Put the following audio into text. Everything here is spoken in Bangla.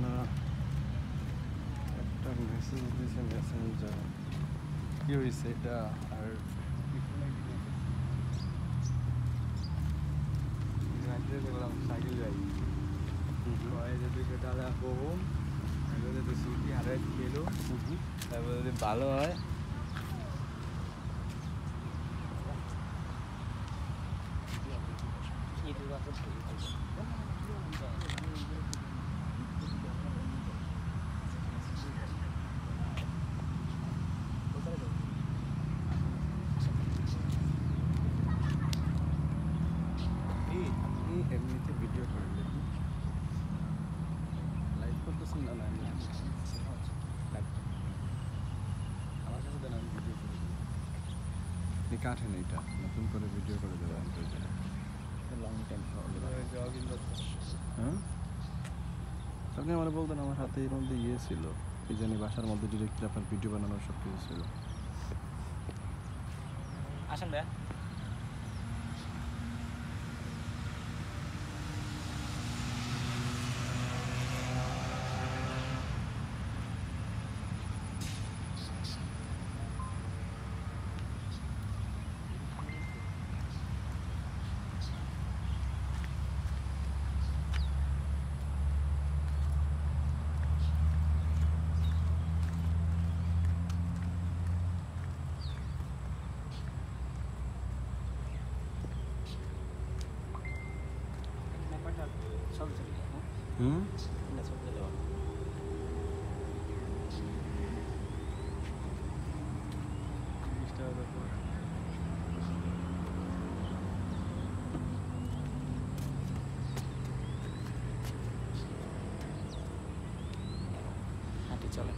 না একটা মেসেজ দিয়েছে মেসেঞ্জার কি হয়েছে এটা আর সাইকেল যাই যদি দাদা কম যদি ছুটি আরে খেলো তারপরে যদি ভালো হয় এমনিতে ভিডিও করে দেখি লাইভ করতেছেন না না আমি আমার কাছে দেন আমি ভিডিও করে দিই আপনি কাটেন এটা নতুন করে ভিডিও করে দেবেন লং টাইম হ্যাঁ আপনি আমার বলতেন আমার হাতে এর মধ্যে ইয়ে ছিল কি জানি বাসার মধ্যে ডিরেক্টলি আপনার ভিডিও বানানোর সব কিছু ছিল আসেন ভাইয়া হুম হাঁটি চলে